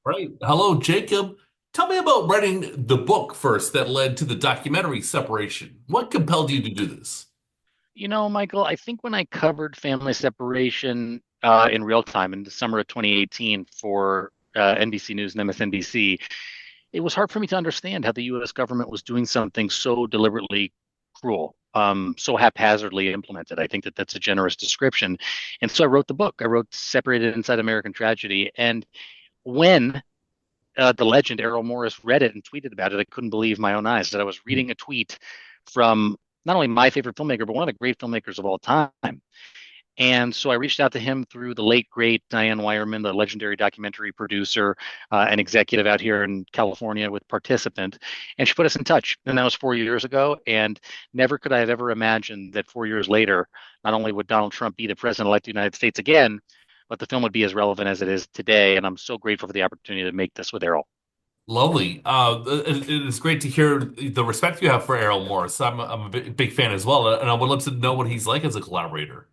Right. Hello, Jacob. Tell me about writing the book first that led to the documentary Separation. What compelled you to do this? Michael, I think when I covered family separation in real time in the summer of 2018 for NBC News and MSNBC, it was hard for me to understand how the U.S. government was doing something so deliberately cruel, so haphazardly implemented. I think that that's a generous description. And so I wrote the book. I wrote Separated Inside American Tragedy. And when the legend Errol Morris read it and tweeted about it, I couldn't believe my own eyes that I was reading a tweet from not only my favorite filmmaker, but one of the great filmmakers of all time. And so I reached out to him through the late, great Diane Wyerman, the legendary documentary producer and executive out here in California with Participant. And she put us in touch. And that was 4 years ago. And never could I have ever imagined that 4 years later, not only would Donald Trump be the president-elect of the United States again, but the film would be as relevant as it is today. And I'm so grateful for the opportunity to make this with Errol. Lovely. It is great to hear the respect you have for Errol Morris. I'm a big fan as well, and I would love to know what he's like as a collaborator.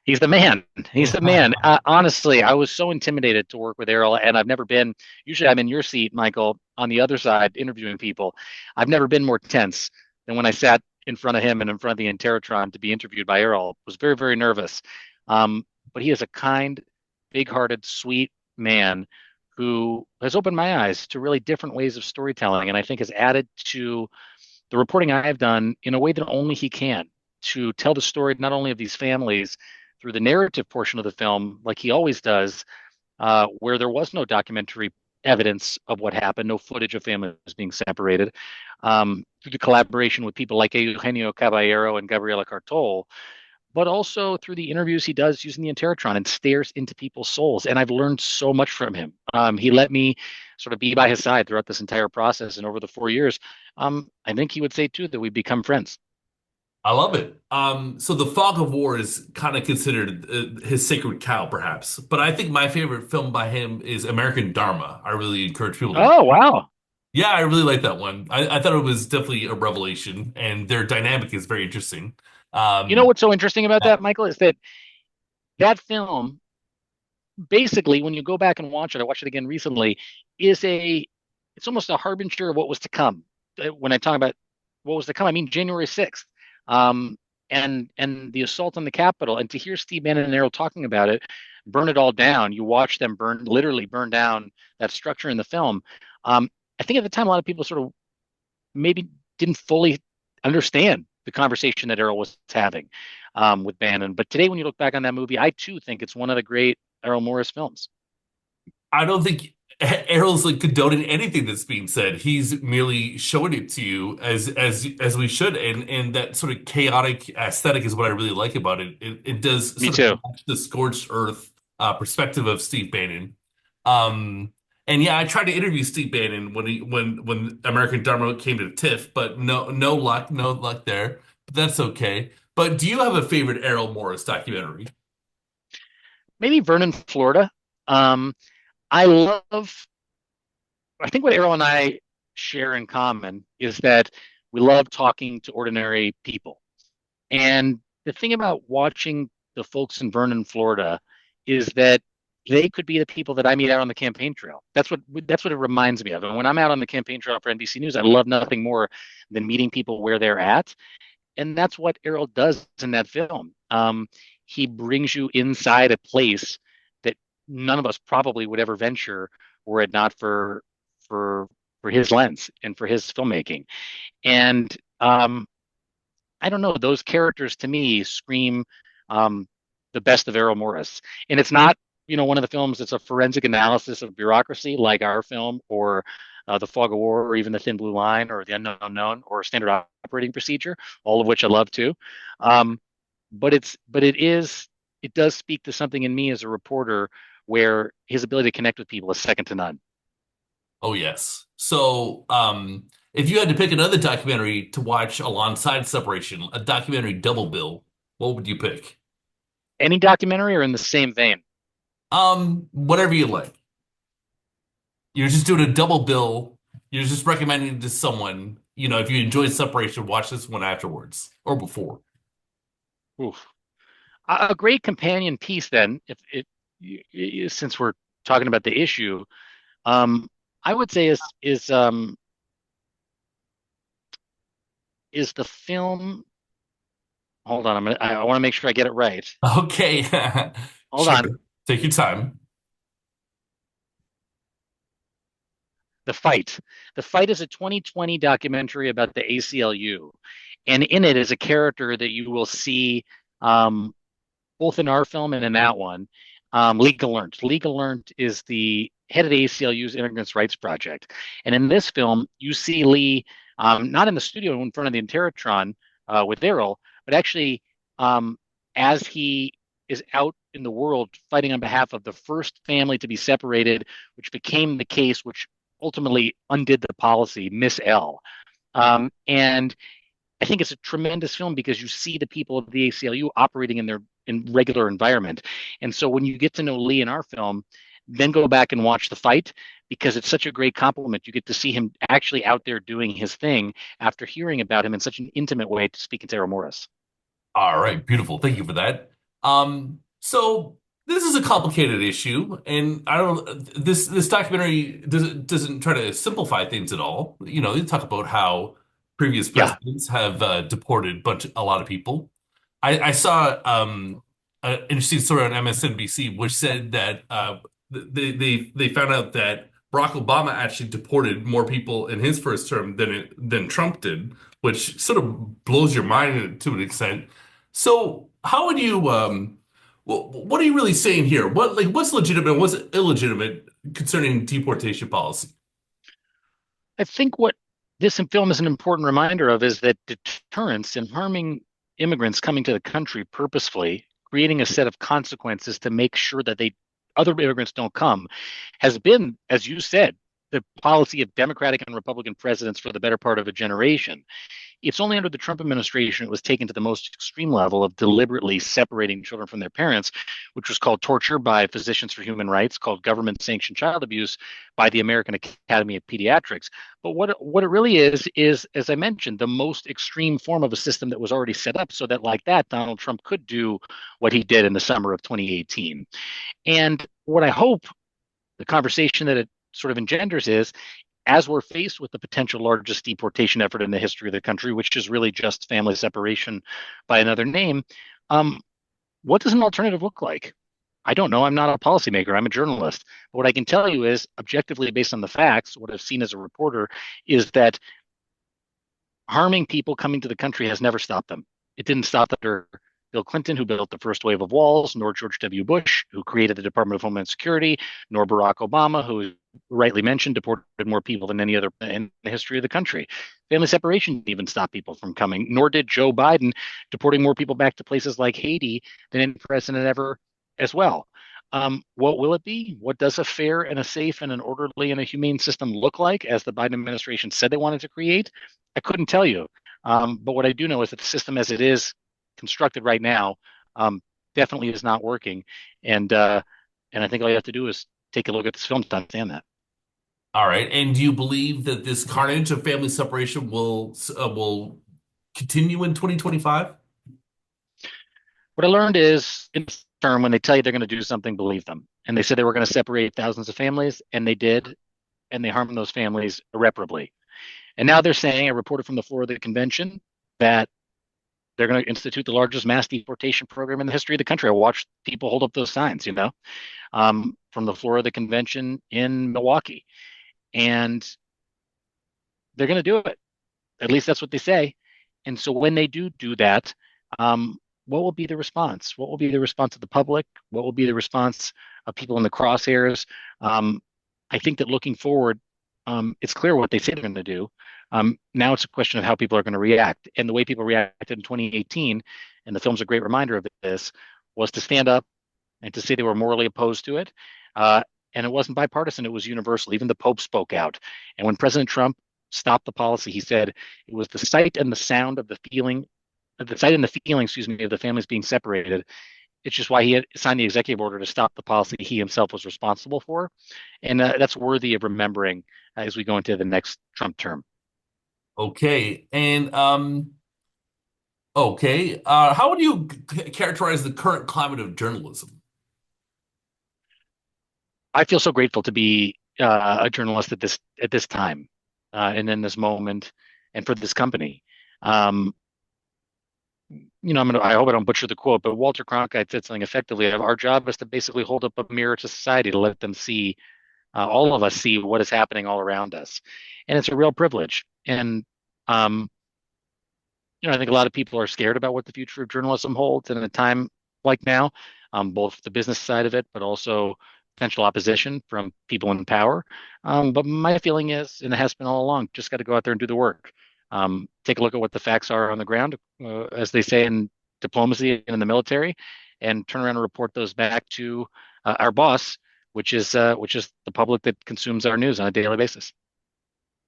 He's the man. He's the man. Honestly, I was so intimidated to work with Errol, and I've never been. Usually, I'm in your seat, Michael, on the other side interviewing people. I've never been more tense than when I sat in front of him and in front of the Interrotron to be interviewed by Errol. I was very, very nervous. But he is a kind, big-hearted, sweet man who has opened my eyes to really different ways of storytelling, and I think has added to the reporting I've done in a way that only he can to tell the story not only of these families through the narrative portion of the film, like he always does, where there was no documentary evidence of what happened, no footage of families being separated, through the collaboration with people like Eugenio Caballero and Gabriela Cartol, but also through the interviews he does using the Interrotron and stares into people's souls. And I've learned so much from him. He let me sort of be by his side throughout this entire process. And over the 4 years, I think he would say too that we've become friends. I love it. So the Fog of War is kind of considered his sacred cow, perhaps. But I think my favorite film by him is American Dharma. I really encourage people to. Oh, wow. Yeah, I really like that one. I thought it was definitely a revelation, and their dynamic is very interesting. You know Um, what's so interesting about that, Michael, is that that film, basically, when you go back and watch it, I watched it again recently, is it's almost a harbinger of what was to come. When I talk about what was to come, I mean January 6th, and the assault on the Capitol, and to hear Steve Bannon and Errol talking about it, burn it all down. You watch them literally burn down that structure in the film. I think at the time, a lot of people sort of maybe didn't fully understand the conversation that Errol was having with Bannon. But today, when you look back on that movie, I too think it's one of the great Errol Morris films. I don't think Errol's like condoning anything that's being said. He's merely showing it to you as we should, and that sort of chaotic aesthetic is what I really like about it. It does Me sort of too. match the scorched earth perspective of Steve Bannon. And yeah, I tried to interview Steve Bannon when American Dharma came to TIFF, but no luck there. But that's okay. But do you have a favorite Errol Morris documentary? Maybe Vernon, Florida. Um, I love, I think what Errol and I share in common is that we love talking to ordinary people. And the thing about watching the folks in Vernon, Florida, is that they could be the people that I meet out on the campaign trail. That's what it reminds me of. And when I'm out on the campaign trail for NBC News, I love nothing more than meeting people where they're at. And that's what Errol does in that film. He brings you inside a place that none of us probably would ever venture were it not for for his lens and for his filmmaking. And I don't know, those characters to me scream um, the best of Errol Morris. And it's not, one of the films that's a forensic analysis of bureaucracy like our film or The Fog of War or even The Thin Blue Line or The Unknown Unknown or Standard Operating Procedure, all of which I love too. Um, it does speak to something in me as a reporter where his ability to connect with people is second to none. Oh yes. So, if you had to pick another documentary to watch alongside Separation, a documentary double bill, what would you pick? Any documentary or in the same vein? Whatever you like. You're just doing a double bill. You're just recommending it to someone. If you enjoyed Separation, watch this one afterwards or before. Oof. A great companion piece then, if it since we're talking about the issue, Um, I would say is the film. Hold on, I want to make sure I get it right. Okay. Hold Sure. on. Take your time. The Fight. The Fight is a 2020 documentary about the ACLU, and in it is a character that you will see um, both in our film and in that one. Legal Learned. Legal Learned is the head of the ACLU's Immigrants' Rights Project, and in this film, you see Lee not in the studio in front of the Interrotron with Errol, but actually um, as he is out in the world fighting on behalf of the first family to be separated, which became the case, which ultimately undid the policy, Miss L. And I think it's a tremendous film because you see the people of the ACLU operating in their in regular environment. And so when you get to know Lee in our film, then go back and watch The Fight because it's such a great compliment. You get to see him actually out there doing his thing after hearing about him in such an intimate way to speaking to Errol Morris. All right, beautiful. Thank you for that. So this is a complicated issue, and I don't. This documentary doesn't try to simplify things at all. You know, they talk about how previous Yeah, presidents have deported a lot of people. I saw an interesting story on MSNBC, which said that they found out that Barack Obama actually deported more people in his first term than Trump did, which sort of blows your mind to an extent. So how would you what are you really saying here? What's legitimate and what's illegitimate concerning deportation policy? I think what this film is an important reminder of is that deterrence and harming immigrants coming to the country purposefully, creating a set of consequences to make sure that they other immigrants don't come, has been, as you said, the policy of Democratic and Republican presidents for the better part of a generation. It's only under the Trump administration it was taken to the most extreme level of deliberately separating children from their parents, which was called torture by Physicians for Human Rights, called government sanctioned child abuse by the American Academy of Pediatrics. But what it really is, as I mentioned, the most extreme form of a system that was already set up so that, like that, Donald Trump could do what he did in the summer of 2018. And what I hope the conversation that it sort of engenders is as we're faced with the potential largest deportation effort in the history of the country, which is really just family separation by another name, um, what does an alternative look like? I don't know. I'm not a policymaker. I'm a journalist. But what I can tell you is, objectively, based on the facts, what I've seen as a reporter is that harming people coming to the country has never stopped them. It didn't stop under Bill Clinton, who built the first wave of walls, nor George W. Bush, who created the Department of Homeland Security, nor Barack Obama, who rightly mentioned deported more people than any other in the history of the country. Family separation didn't even stop people from coming, nor did Joe Biden deporting more people back to places like Haiti than any president ever as well. What will it be? What does a fair and a safe and an orderly and a humane system look like, as the Biden administration said they wanted to create? I couldn't tell you. But what I do know is that the system as it is constructed right now um, definitely is not working. And I think all you have to do is take a look at this film to understand that. All right. And do you believe that this carnage of family separation will continue in 2025? What I learned is in this term, when they tell you they're going to do something, believe them. And they said they were going to separate thousands of families, and they did, and they harmed those families irreparably. And now they're saying, I reported from the floor of the convention that they're going to institute the largest mass deportation program in the history of the country. I watched people hold up those signs, from the floor of the convention in Milwaukee. And they're going to do it. At least that's what they say. And so when they do that, what will be the response? What will be the response of the public? What will be the response of people in the crosshairs? Um, I think that looking forward, it's clear what they say they're going to do. Now it's a question of how people are going to react. And the way people reacted in 2018, and the film's a great reminder of this, was to stand up and to say they were morally opposed to it. Uh, and it wasn't bipartisan, it was universal. Even the Pope spoke out. And when President Trump stopped the policy, he said it was the sight and the sound of the sight and the feeling, excuse me, of the families being separated. It's just why he had signed the executive order to stop the policy he himself was responsible for. And that's worthy of remembering as we go into the next Trump term. Okay. And okay. How would you characterize the current climate of journalism? I feel so grateful to be a journalist at this time, and in this moment, and for this company. Um, I hope I don't butcher the quote, but Walter Cronkite said something effectively. Our job is to basically hold up a mirror to society to let them see, all of us see what is happening all around us, and it's a real privilege. And um, I think a lot of people are scared about what the future of journalism holds, and in a time like now, both the business side of it, but also potential opposition from people in power. But my feeling is, and it has been all along, just got to go out there and do the work. Take a look at what the facts are on the ground, as they say in diplomacy and in the military, and turn around and report those back to our boss, which is the public that consumes our news on a daily basis.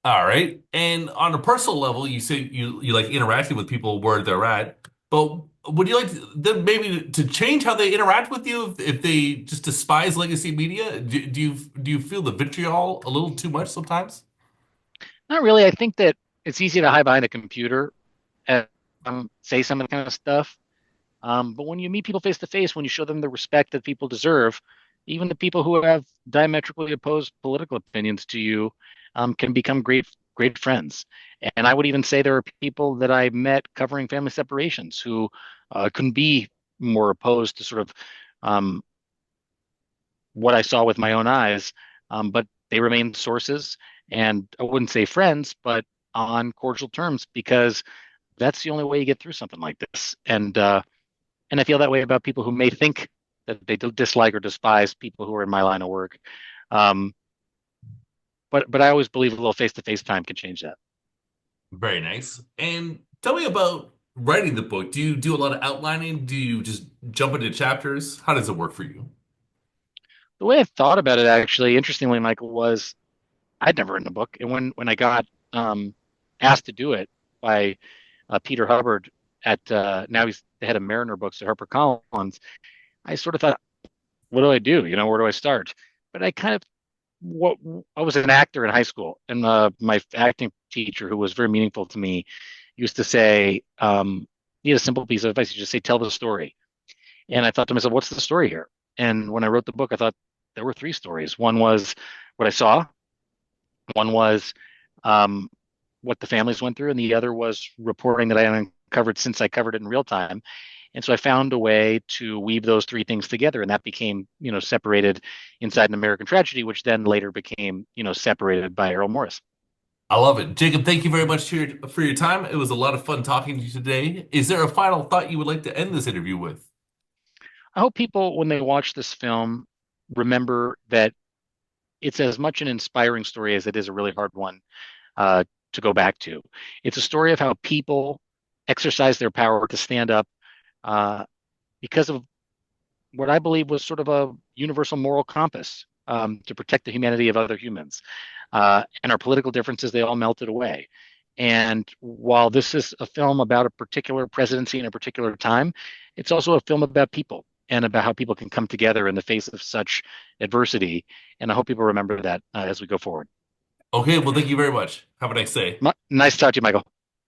All right. And on a personal level, you say you like interacting with people where they're at, but would you like them maybe to change how they interact with you if they just despise legacy media? Do you feel the vitriol a little too much sometimes? Not really. I think that it's easy to hide behind a computer and say some of the kind of stuff. But when you meet people face to face, when you show them the respect that people deserve, even the people who have diametrically opposed political opinions to you, can become great friends. And I would even say there are people that I met covering family separations who couldn't be more opposed to sort of um, what I saw with my own eyes, but they remain sources, and I wouldn't say friends, but on cordial terms because that's the only way you get through something like this. And I feel that way about people who may think that they dislike or despise people who are in my line of work. Um, but I always believe a little face-to-face time can change that. Very nice. And tell me about writing the book. Do you do a lot of outlining? Do you just jump into chapters? How does it work for you? The way I thought about it, actually, interestingly, Michael, was I'd never written a book, and when I got asked to do it by Peter Hubbard at now he's the head of Mariner Books at HarperCollins, I sort of thought, what do I do? Where do I start? But I kind of what I was an actor in high school, and my acting teacher, who was very meaningful to me, used to say, he had a simple piece of advice. He just say, "Tell the story." And I thought to myself, "What's the story here?" And when I wrote the book, I thought there were three stories. One was what I saw. One was um, what the families went through, and the other was reporting that I had uncovered since I covered it in real time. And so I found a way to weave those three things together, and that became, separated inside an American tragedy, which then later became, separated by Errol Morris. I love it. Jacob, thank you very much for your time. It was a lot of fun talking to you today. Is there a final thought you would like to end this interview with? I hope people, when they watch this film, remember that it's as much an inspiring story as it is a really hard one uh, to go back to. It's a story of how people exercise their power to stand up uh, because of what I believe was sort of a universal moral compass, to protect the humanity of other humans. And our political differences, they all melted away. And while this is a film about a particular presidency in a particular time, it's also a film about people and about how people can come together in the face of such adversity. And I hope people remember that as we go forward. Okay, well, thank you very much. Have a nice day. Nice to talk to you, Michael.